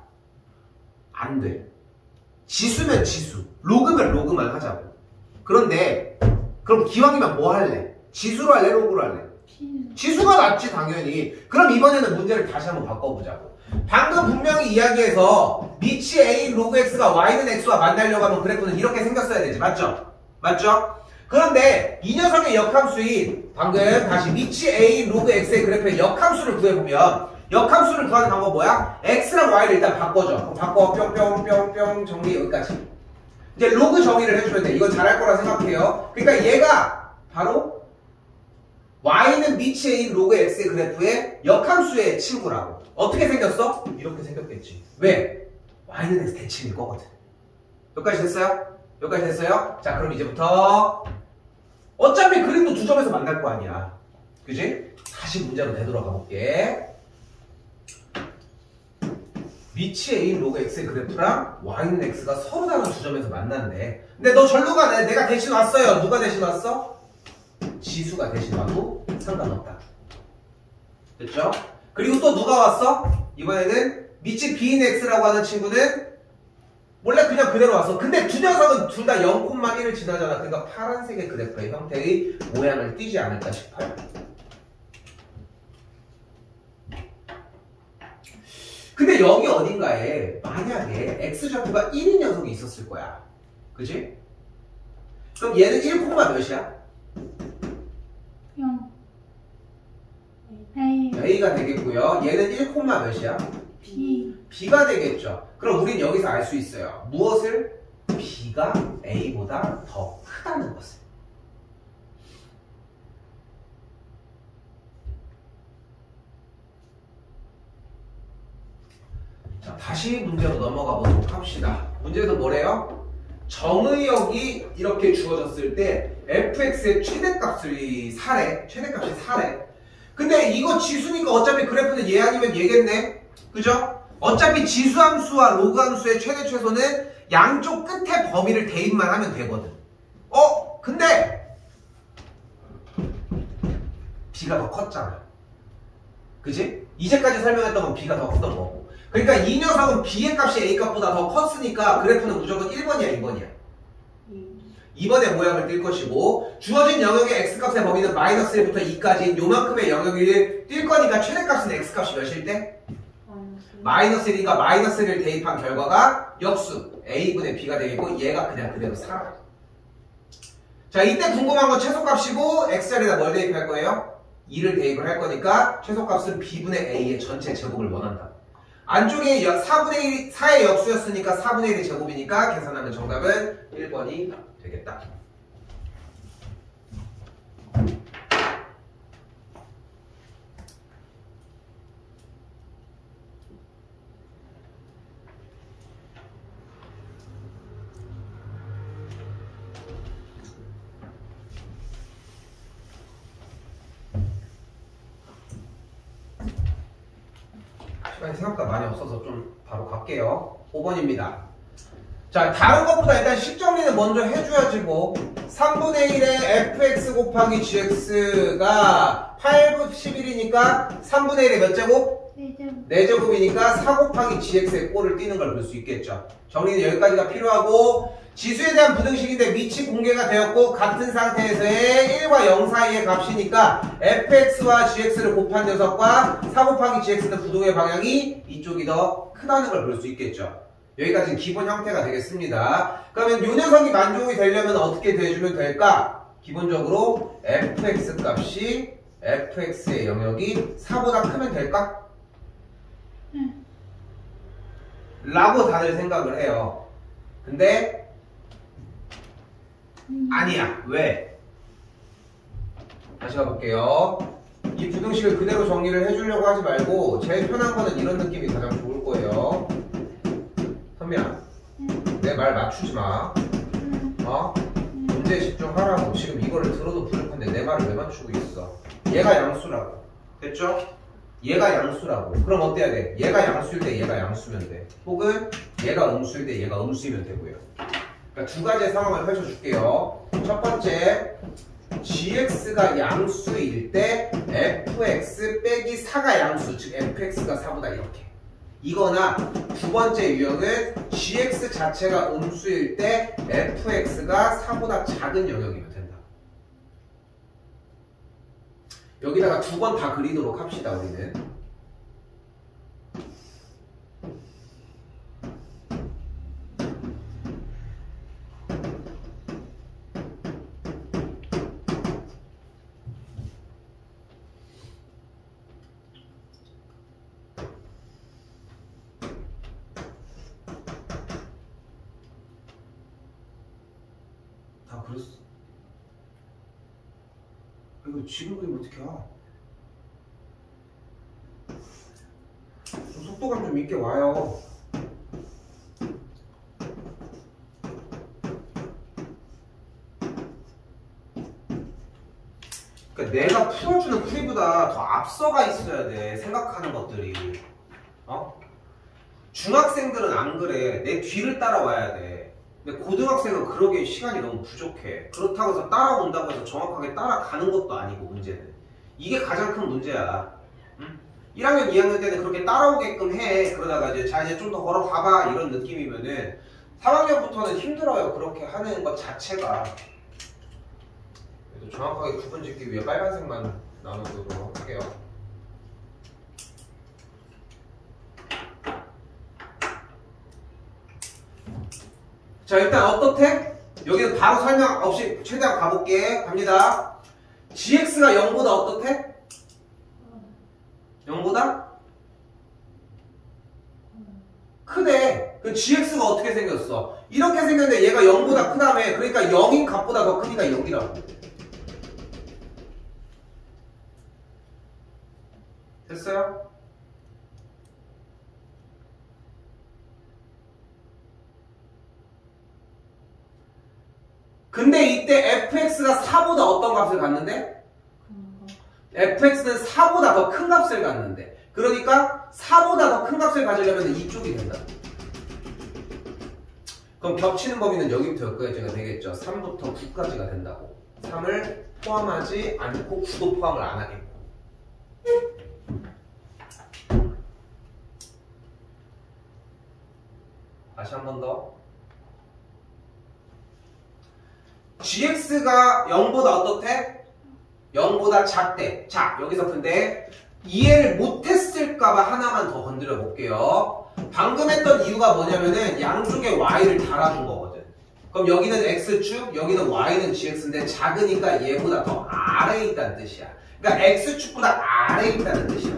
안 돼. 지수면 지수, 로그면 로그만 하자고. 그런데 그럼 기왕이면 뭐 할래? 지수로 할래? 로그로 할래? 지수가 낫지 당연히. 그럼 이번에는 문제를 다시 한번 바꿔보자고. 방금 분명히 이야기해서 밑이 a 로그 x가 y는 x와 만나려고 하면 그래프는 이렇게 생겼어야 되지. 맞죠? 맞죠? 그런데 이 녀석의 역함수인 방금 다시 밑이 a 로그 x의 그래프의 역함수를 구해보면 역함수를 구하는 방법 뭐야? x랑 y를 일단 바꿔줘. 그럼 바꿔 뿅뿅뿅뿅 정리 여기까지. 이제 로그 정의를 해주면 돼. 이건 잘할 거라 생각해요. 그러니까 얘가 바로 y는 밑이 a 로그 x의 그래프의 역함수의 친구라고. 어떻게 생겼어? 이렇게 생겼겠지. 왜? y는 x 대칭일 거거든. 여기까지 됐어요? 여기까지 됐어요? 자, 그럼 이제부터 어차피 그림도 두 점에서 만날 거 아니야. 그지? 다시 문제로 되돌아가 볼게. 밑이 a 로그 x의 그래프랑 y는 x가 서로 다른 두 점에서 만났네. 근데 너 절로 가네. 내가 대신 왔어요. 누가 대신 왔어? 지수가 대신 와도 상관없다. 됐죠? 그리고 또 누가 왔어? 이번에는 밑이 b인 x라고 하는 친구는 원래 그냥 그대로 왔어. 근데 두 녀석은 둘 다 0,1을 지나잖아. 그러니까 파란색의 그래프의 형태의 모양을 띠지 않을까 싶어요. 근데 여기 어딘가에 만약에 x좌표가 1인 녀석이 있었을 거야. 그치? 그럼 얘는 1, 몇이야? 0 A가 되겠고요. 얘는 1, 몇이야? B가 되겠죠. 그럼 우린 여기서 알 수 있어요. 무엇을? B가 A보다 더 크다는 것을. 자, 다시 문제로 넘어가 보도록 합시다. 문제는 뭐래요? 정의역이 이렇게 주어졌을 때 fx의 최대값이 4래. 최대값이 4래. 근데 이거 지수니까 어차피 그래프는 얘 아니면 얘겠네. 그죠? 어차피 지수함수와 로그함수의 최대 최소는 양쪽 끝에 범위를 대입만 하면 되거든. 근데 b가 더 컸잖아. 그치? 이제까지 설명했던 건 b가 더 컸던 거고. 그러니까 이 녀석은 b의 값이 a 값보다 더 컸으니까 그래프는 무조건 1번이야, 2번이야. 2번의 모양을 띌 것이고, 주어진 영역의 x값의 범위는 마이너스 1부터 2까지인 요만큼의 영역을 띌 거니까 최대값은 x값이 몇일 때? 마이너스 1이니까 마이너스 1을 대입한 결과가 역수 a분의 b가 되겠고, 얘가 그냥 그대로 살아. 자, 이때 궁금한 건 최소값이고 x자리에다 뭘 대입할 거예요? 2를 대입을 할 거니까 최소값은 b분의 a의 전체 제곱을 원한다. 안쪽에 4의 역수였으니까 4분의 1의 제곱이니까 계산하면 정답은 1번이 되겠다. 시간이 생각보다 많이 없어서 좀 바로 갈게요. 5번입니다. 자, 다른 것보다 일단 식 정리는 먼저 해줘야지 뭐. 3분의 1의 fx 곱하기 gx가 8분 11이니까 3분의 1의 몇 제곱? 4제곱이니까 4 곱하기 gx의 꼴을 띄는 걸 볼 수 있겠죠. 정리는 여기까지가 필요하고, 지수에 대한 부등식인데 밑이 공개가 되었고 같은 상태에서의 1과 0 사이의 값이니까 fx와 gx를 곱한 녀석과 4 곱하기 gx는 부동의 방향이 이쪽이 더 크다는 걸 볼 수 있겠죠. 여기까지는 기본 형태가 되겠습니다. 그러면 이 녀석이 만족이 되려면 어떻게 돼주면 될까? 기본적으로 fx 값이 fx의 영역이 4보다 크면 될까? 라고 다들 생각을 해요. 근데 아니야. 왜? 다시 가볼게요. 이 부등식을 그대로 정리를 해주려고 하지 말고 제일 편한 거는 이런 느낌이 가장 좋을 거예요. 선미야, 내 말 맞추지 마. 문제에 집중하라고. 지금 이거를 들어도 부족한데 내 말을 왜 맞추고 있어? 얘가 양수라고. 됐죠? 얘가 양수라고. 그럼 어때야 돼? 얘가 양수일 때 얘가 양수면 돼. 혹은 얘가 음수일 때 얘가 음수이면 되고요. 그러니까 두 가지의 상황을 펼쳐줄게요. 첫 번째, gx가 양수일 때 fx 빼기 4가 양수, 즉 fx가 4보다 이렇게. 이거나 두 번째 유형은 gx 자체가 음수일 때 fx가 4보다 작은 영역이면 된다. 여기다가 두 번 다 그리도록 합시다. 우리는 다 그랬어. 이거 지금 그리면 어떻게 하? 좀 속도감 좀 있게 와요. 그러니까 내가 풀어주는 풀이보다 더 앞서가 있어야 돼. 생각하는 것들이. 중학생들은 안 그래. 내 뒤를 따라와야 돼. 근데 고등학생은 그러기에 시간이 너무 부족해. 그렇다고 해서 따라온다고 해서 정확하게 따라가는 것도 아니고 문제는. 이게 가장 큰 문제야. 1학년, 2학년 때는 그렇게 따라오게끔 해. 그러다가 이제 자 이제 좀 더 걸어가봐 이런 느낌이면은 3학년부터는 힘들어요. 그렇게 하는 것 자체가. 그래도 정확하게 구분 짓기 위해 빨간색만 나눠보도록 할게요. 자, 일단 어떻대? 여기는 바로 설명 없이 최대한 가볼게. 갑니다. gx가 0보다 어떻대? 0보다? 크대. 그 gx가 어떻게 생겼어? 이렇게 생겼는데 얘가 0보다 크다며. 그러니까 0인 값보다 더 크니까 0이라고. 됐어요? 근데 이때 fx가 4보다 어떤 값을 갖는데? fx는 4보다 더 큰 값을 갖는데. 그러니까 4보다 더 큰 값을 가지려면 이쪽이 된다. 그럼 겹치는 범위는 여기부터 여기까지가 되겠죠. 3부터 9까지가 된다고. 3을 포함하지 않고 9도 포함을 안 하겠고. 다시 한 번 더. gx가 0보다 어떻대? 0보다 작대. 자, 여기서 근데 이해를 못했을까봐 하나만 더 건드려 볼게요. 방금 했던 이유가 뭐냐면은 양쪽에 y를 달아준 거거든. 그럼 여기는 x축, 여기는 y는 gx인데 작으니까 얘보다 더 아래에 있다는 뜻이야. 그러니까 x축보다 아래에 있다는 뜻이야.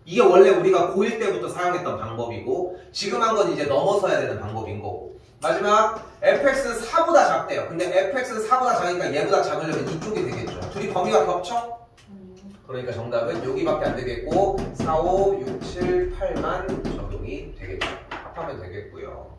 이게 원래 우리가 고1 때부터 사용했던 방법이고 지금 한 건 이제 넘어서야 되는 방법인 거고. 마지막 fx는 4보다 작대요. 근데 fx는 4보다 작으니까 얘보다 작으려면 이쪽이 되겠죠. 둘이 범위가 겹쳐? 그러니까 정답은 여기밖에 안 되겠고 4, 5, 6, 7, 8만 적용이 되겠죠. 합하면 되겠고요.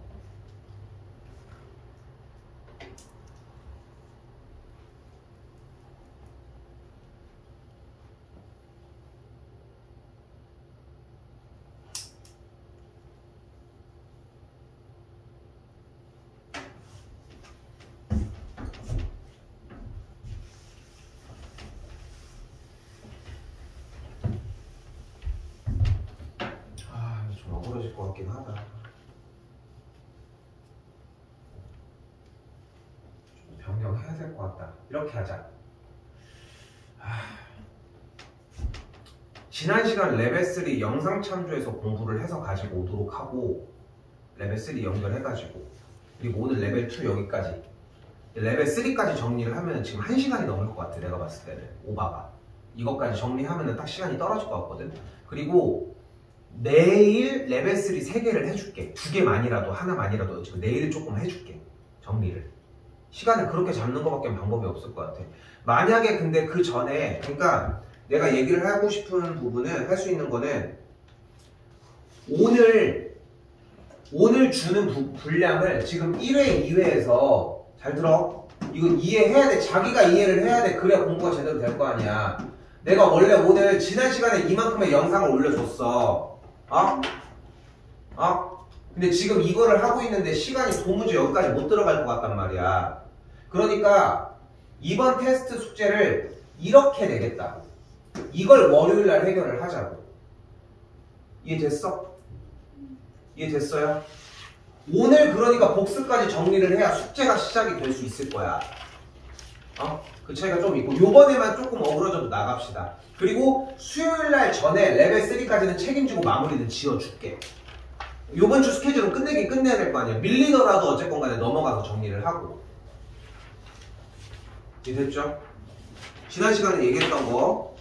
어그러질 것 같긴 하다. 좀 변경해야 될 것 같다. 이렇게 하자. 지난 시간 레벨 3 영상 참조해서 공부를 해서 가지고 오도록 하고 레벨 3 연결해가지고 그리고 오늘 레벨 2 여기까지 레벨 3까지 정리를 하면 지금 1시간이 넘을 것 같아. 내가 봤을 때는 오바가 이것까지 정리하면 딱 시간이 떨어질 것 같거든. 그리고 내일 레벨 3 3개를 해줄게. 2개만이라도 하나만이라도 지금 내일 조금 해줄게. 정리를 시간을 그렇게 잡는 것밖에 방법이 없을 것 같아. 만약에 근데 그 전에 그러니까 내가 얘기를 하고 싶은 부분은 할 수 있는 거는 오늘 주는 분량을 지금 1회, 2회에서 잘 들어. 이거 이해해야 돼. 자기가 이해를 해야 돼. 그래야 공부가 제대로 될 거 아니야. 내가 원래 오늘 지난 시간에 이만큼의 영상을 올려줬어. 근데 지금 이거를 하고 있는데 시간이 도무지 여기까지 못 들어갈 것 같단 말이야. 그러니까 이번 테스트 숙제를 이렇게 내겠다. 이걸 월요일날 해결을 하자고. 이해됐어? 이해됐어요? 오늘 그러니까 복습까지 정리를 해야 숙제가 시작이 될 수 있을 거야. 그 차이가 좀 있고 요번에만 조금 어그러져도 나갑시다. 그리고 수요일날 전에 레벨 3까지는 책임지고 마무리는 지어줄게. 요번 주 스케줄은 끝내긴 끝내야 될 거 아니야. 밀리더라도 어쨌건 간에 넘어가서 정리를 하고. 이해됐죠? 지난 시간에 얘기했던 거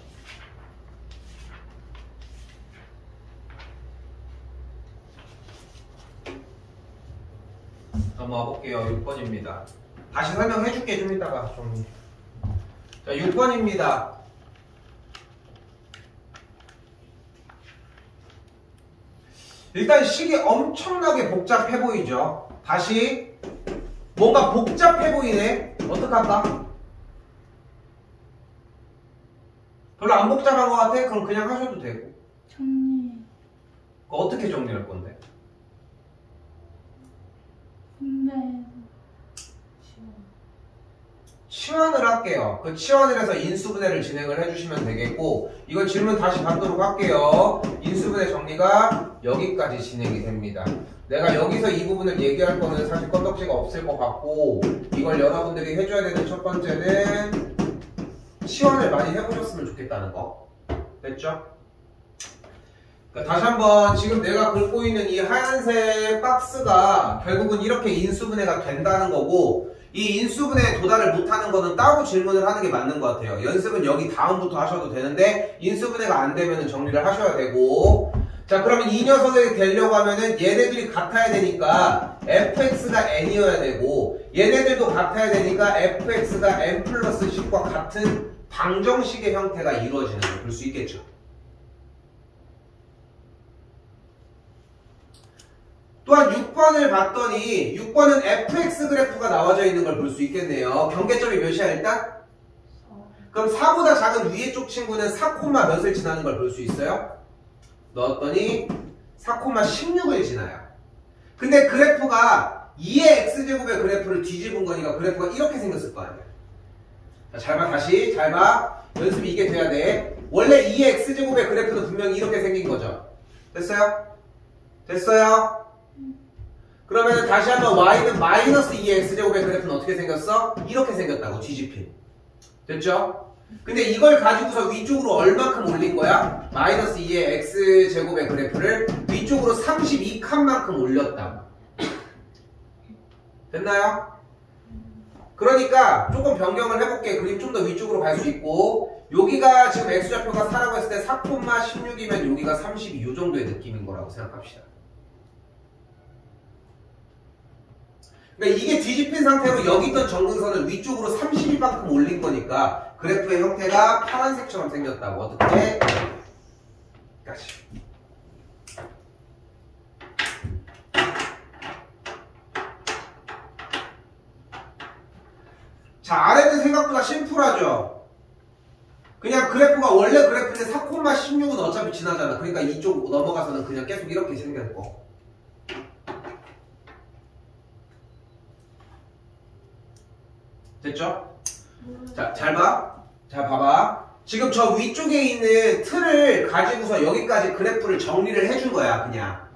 넘어가 볼게요. 6번입니다. 다시 설명해 줄게. 좀 이따가 정리. 자, 6번입니다. 일단 식이 엄청나게 복잡해 보이죠? 다시 뭔가 복잡해 보이네. 어떡할까? 별로 안 복잡한 것 같아? 그럼 그냥 하셔도 되고. 정리. 어떻게 정리할 건데? 근데 치환을 할게요. 그 치환을 해서 인수분해를 진행을 해주시면 되겠고, 이건 질문 다시 받도록 할게요. 인수분해 정리가 여기까지 진행이 됩니다. 내가 여기서 이 부분을 얘기할 거는 사실 건덕지가 없을 것 같고, 이걸 여러분들이 해줘야 되는 첫 번째는 치환을 많이 해보셨으면 좋겠다는 거. 됐죠? 그러니까 다시 한번 지금 내가 긁고 있는 이 하얀색 박스가 결국은 이렇게 인수분해가 된다는 거고, 이 인수분해에 도달을 못하는 거는 따로 질문을 하는 게 맞는 것 같아요. 연습은 여기 다음부터 하셔도 되는데 인수분해가 안 되면 정리를 하셔야 되고, 자 그러면 이 녀석이 되려고 하면은 얘네들이 같아야 되니까 fx가 n이어야 되고 얘네들도 같아야 되니까 fx가 n 플러스 10과 같은 방정식의 형태가 이루어지는 걸 볼 수 있겠죠. 또한 6번을 봤더니 6번은 fx 그래프가 나와져 있는 걸 볼 수 있겠네요. 경계점이 몇이야 일단? 그럼 4보다 작은 위에 쪽 친구는 4, 몇을 지나는 걸 볼 수 있어요? 넣었더니 4,16을 지나요. 근데 그래프가 2의 x제곱의 그래프를 뒤집은 거니까 그래프가 이렇게 생겼을 거 아니야. 자, 잘 봐. 다시 잘 봐. 연습이 이게 돼야 돼. 원래 2의 x제곱의 그래프도 분명히 이렇게 생긴 거죠. 됐어요? 됐어요? 그러면 다시 한번 y는 마이너스 2의 x제곱의 그래프는 어떻게 생겼어? 이렇게 생겼다고. 뒤집힌. 됐죠? 근데 이걸 가지고서 위쪽으로 얼마큼 올린 거야? 마이너스 2의 x제곱의 그래프를 위쪽으로 32칸만큼 올렸다고. 됐나요? 그러니까 조금 변경을 해볼게. 그림 좀 더 위쪽으로 갈 수 있고, 여기가 지금 x좌표가 4라고 했을 때 4,16이면 여기가 32 요 정도의 느낌인 거라고 생각합시다. 그러니까 이게 뒤집힌 상태로 여기 있던 정근선을 위쪽으로 32만큼 올린 거니까 그래프의 형태가 파란색처럼 생겼다고. 어떻게? 다시. 자, 아래는 생각보다 심플하죠? 그냥 그래프가 원래 그래프인데 4,16은 어차피 지나잖아. 그러니까 이쪽 넘어가서는 그냥 계속 이렇게 생겼고. 됐죠? 자, 잘 봐. 자, 봐봐. 지금 저 위쪽에 있는 틀을 가지고서 여기까지 그래프를 정리를 해준 거야, 그냥.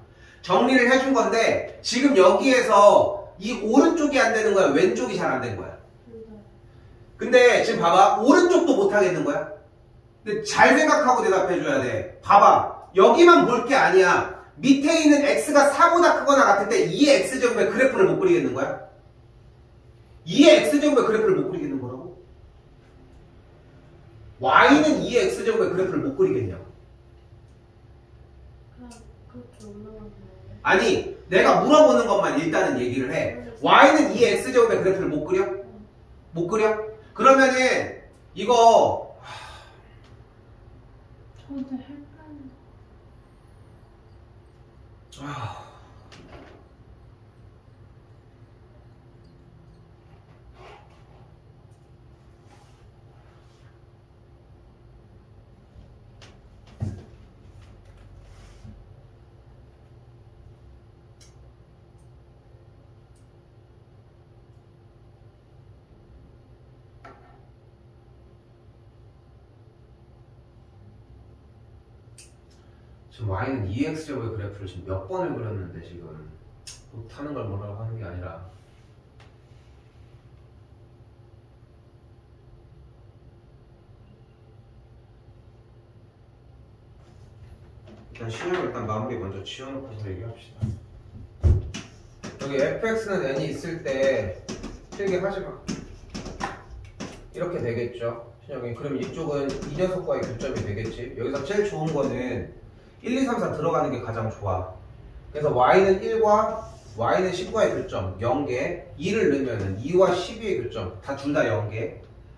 정리를 해준 건데 지금 여기에서 이 오른쪽이 안 되는 거야? 왼쪽이 잘 안 된 거야? 근데 지금 봐봐. 오른쪽도 못 하겠는 거야? 근데 잘 생각하고 대답해줘야 돼. 봐봐. 여기만 볼 게 아니야. 밑에 있는 x가 4보다 크거나 같을 때 2의 x제곱의 그래프를 못 그리겠는 거야? 2의 x제곱의 그래프를 못 그리겠는 거라고? y는 2의 x제곱의 그래프를 못 그리겠냐고. 그냥 그렇게 올라가는 거예요? 아니, 내가 물어보는 것만 일단은 얘기를 해. y는 2의 x제곱의 그래프를 못 그려? 못 그려? 그러면은 이거 저도 헷갈려. 지금 y는 2x제곱의 그래프를 지금 몇 번을 그렸는데 지금 못하는 걸 뭐라고 하는 게 아니라 일단 시험을 일단 마무리 먼저 지어놓고서 얘기합시다. 여기 fx는 n이 있을 때 틀게 하지마. 이렇게 되겠죠 신영이. 그럼 이쪽은 이 녀석과의 교점이 되겠지. 여기서 제일 좋은 거는 1, 2, 3, 4 들어가는 게 가장 좋아. 그래서 y는 1과 y는 10과의 교점 0개, 2를 넣으면 2와 12의 교점 다 둘 다 0개,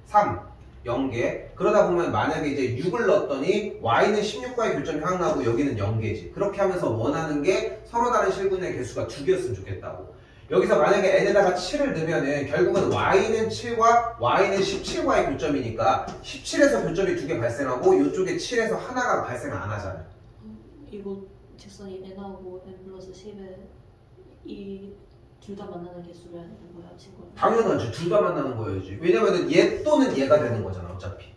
3 0개. 그러다 보면 만약에 이제 6을 넣었더니 y는 16과의 교점이 하나 나오고 여기는 0개지. 그렇게 하면서 원하는 게 서로 다른 실근의 개수가 2개였으면 좋겠다고. 여기서 만약에 n에다가 7을 넣으면은 결국은 y는 7과 y는 17과의 교점이니까 17에서 교점이 2개 발생하고 이쪽에 7에서 하나가 발생 안 하잖아. 이거 직선이 n하고 n 플러스 10에 이 둘 다 만나는 개수를 해야 되는 거야, 친구야? 당연하지. 둘 다 만나는 거야지. 왜냐면은 얘 또는 얘가 되는 거잖아 어차피.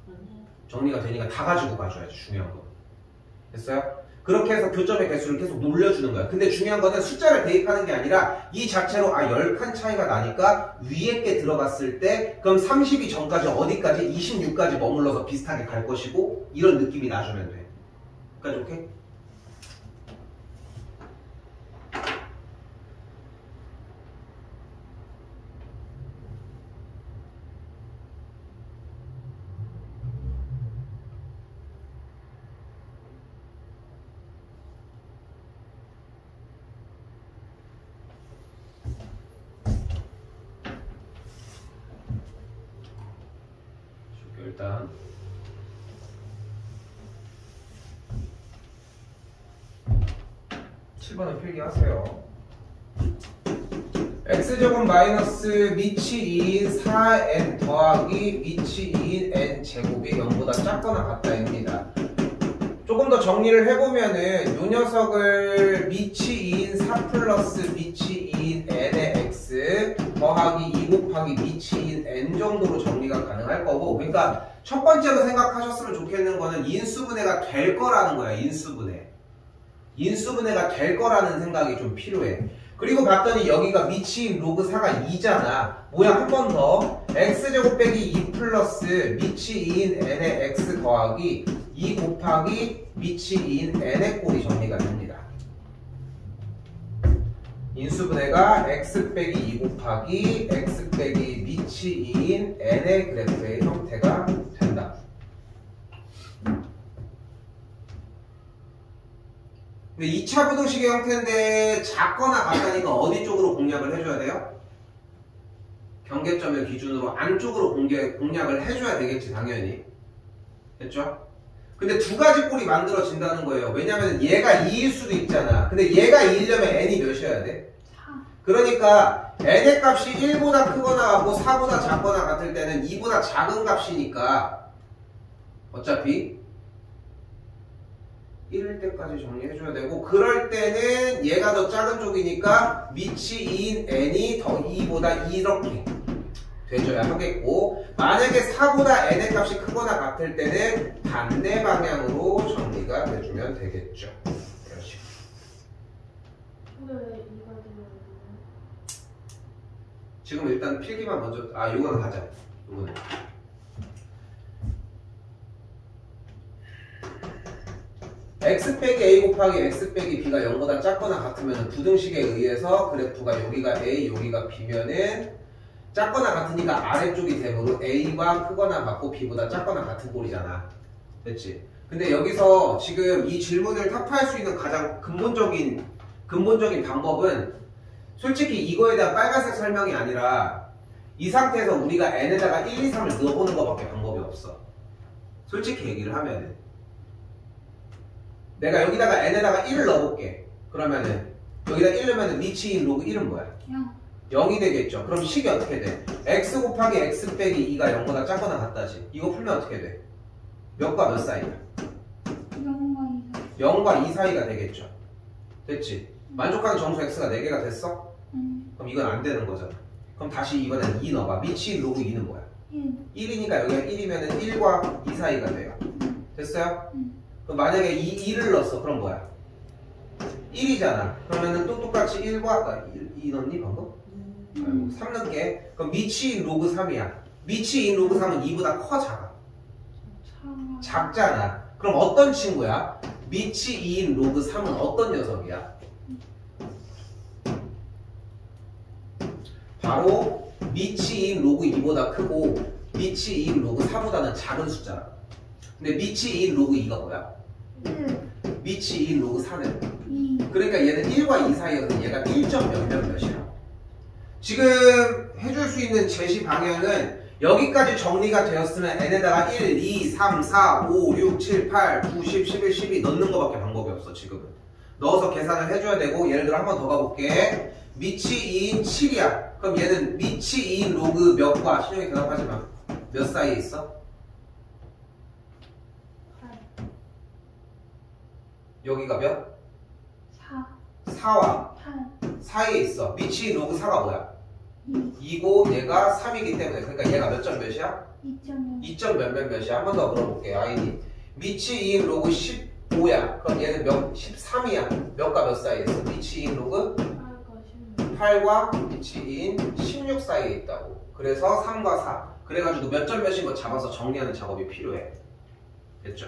그러네. 정리가 되니까 다 가지고 가줘야지. 중요한 거. 됐어요? 그렇게 해서 교점의 개수를 계속 놀려주는 거야. 근데 중요한 거는 숫자를 대입하는 게 아니라 이 자체로 10칸 차이가 나니까 위에 게 들어갔을 때 그럼 32 전까지 어디까지? 26까지 머물러서 비슷하게 갈 것이고 이런 느낌이 나주면 돼. 여기까지 오케이? 일단 7번은 필기하세요. x제곱 마이너스 미치 2인 4n 더하기 미치 2인 n 제곱이 0보다 작거나 같다입니다. 조금 더 정리를 해보면은 이 녀석을 미치 2인 4 플러스 미치 2인 n의 x 더하기 2 곱하기 미치 2인 n 정도로 정리가 가능할 거고, 그러니까 첫 번째로 생각하셨으면 좋겠는 거는 인수분해가 될 거라는 거야. 인수분해가 될 거라는 생각이 좀 필요해. 그리고 봤더니 여기가 미치인 로그 4가 2잖아. 뭐야, 한 번 더. x제곱 빼기 2 플러스 미치 2인 n의 x 더하기 2 곱하기 미치 2인 n의 꼴이 정리가 됩니다. 인수분해가 x 빼기 2 곱하기 x 빼기 미치 2인 n의 그래프의 형태가 된다. 근데 2차 부등식의 형태인데 작거나 같다니까 어디 쪽으로 공략을 해줘야 돼요? 경계점을 기준으로 안쪽으로 공략을 해줘야 되겠지, 당연히. 됐죠? 근데 두 가지 꼴이 만들어진다는 거예요. 왜냐면 얘가 2일 수도 있잖아. 근데 얘가 2이려면 n이 몇이어야 돼? 4. 그러니까 n의 값이 1보다 크거나 하고 4보다 작거나 같을 때는 2보다 작은 값이니까 어차피 1일 때까지 정리해줘야 되고, 그럴 때는 얘가 더 작은 쪽이니까 미치 2인 n이 더 2보다 이렇게 돼줘야 하겠고, 만약에 4보다 n의 값이 크거나 같을 때는 반대 방향으로 정리가 돼주면 되겠죠. 이런 식으로. 근데 왜 2가 돼요? 지금 일단 필기만 먼저 요거는 하자. 요거는 x 빼기 a 곱하기 x 빼기 b가 0보다 작거나 같으면 부등식에 의해서 그래프가 여기가 a 여기가 b면은 작거나 같으니까 아래쪽이 대부분 a가 크거나 같고 b보다 작거나 같은 꼴이잖아. 됐지? 근데 여기서 지금 이 질문을 타파할 수 있는 가장 근본적인 방법은 솔직히 이거에 대한 빨간색 설명이 아니라 이 상태에서 우리가 n에다가 1, 2, 3을 넣어보는 것밖에 방법이 없어. 솔직히 얘기를 하면은 내가 여기다가 n에다가 1을 넣어볼게. 그러면은 여기다 1 넣으면 미치인 로그 1은 뭐야? 0이 되겠죠. 그럼 식이 어떻게 돼? x 곱하기 x 빼기 2가 0보다 작거나 같다지. 이거 풀면 어떻게 돼? 몇과 몇 사이야? 0과 2 사이가 되겠죠. 됐지? 만족하는 정수 x가 4개가 됐어? 그럼 이건 안 되는 거잖아. 그럼 다시 이번엔 2 넣어봐. 미치인 로그 2는 뭐야? 1이니까 여기가 1이면 1과 2 사이가 돼요. 됐어요? 그럼 만약에 2를 넣었어. 그럼 뭐야? 1이잖아. 그러면은 또 똑같이 1과 2 넣니 방금? 아이고, 3 넣게. 그럼 미치인 로그 3이야. 미치인 로그 3은 2보다 커 작아? 작잖아. 그럼 어떤 친구야? 미치인 로그 3은 어떤 녀석이야? 바로 미치인 로그 2보다 크고 미치인 로그 4보다는 작은 숫자라. 근데 미치인 로그 2가 뭐야? 미치인 로그 4는? 그러니까 얘는 1과 2 사이여서 얘가 1점 몇이야. 지금 해줄 수 있는 제시 방향은 여기까지 정리가 되었으면 n에다가 1, 2, 3, 4, 5, 6, 7, 8, 9, 10, 11, 12 넣는 거밖에 방법이 없어. 지금은 넣어서 계산을 해줘야 되고, 예를 들어 한 번 더 가볼게. 미치 2인 7이야. 그럼 얘는 미치 2인 로그 몇과, 신영이 대답하지 마, 몇 사이에 있어? 8. 여기가 몇? 4. 4와 8. 사이에 있어. 미치 2인 로그 4가 뭐야? 2. 2고 얘가 3이기 때문에, 그러니까 얘가 몇 점 몇이야? 2.5. 2점 몇이야? 한 번 더 물어볼게요. 아이디 미치 2인 로그 15야. 그럼 얘는 몇? 13이야. 몇과 몇 사이에 있어? 미치 2인 로그 8과 미치 2인 16 사이에 있다고. 그래서 3과 4. 그래가지고 몇 점 몇인 거 잡아서 정리하는 작업이 필요해. 됐죠?